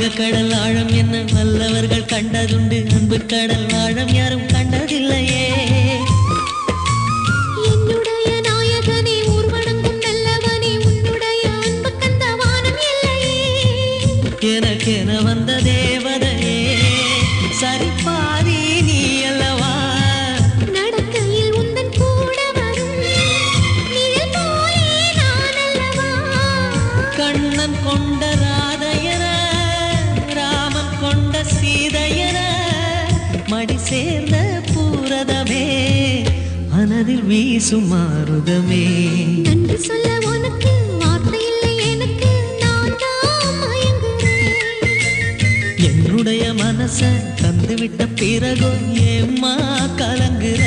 கடல் ஆழம் என்ன வல்லவர்கள் கண்டதுண்டு, அன்பு கடல் ஆழம் யாரும் கண்டதில்லையே. என்னுடைய நாயகனே ஊர்வனங்கும் நல்லவனே, உன்னுடைய அன்பு கந்த வானம் இல்லையே. எனக்கென வந்த தேவதையே சரிபாதி நீ அல்லவா. நடக்கையில் உந்தன் கூட வரும் நிழல் போலே நான் அல்லவா. கண்ணன் கொண்ட ராதையர ராமன் கொண்ட சீதையர மடி சேர்ந்த பூரதமே மனதில் வீசும் மாருதமே. நன்றி சொல்ல உனக்கு வார்த்தை இல்லை எனக்கு, நான் தான் மயங்குறேன். என்னுடைய மனச தந்துவிட்ட பிறகும் ஏம்மா கலங்குற.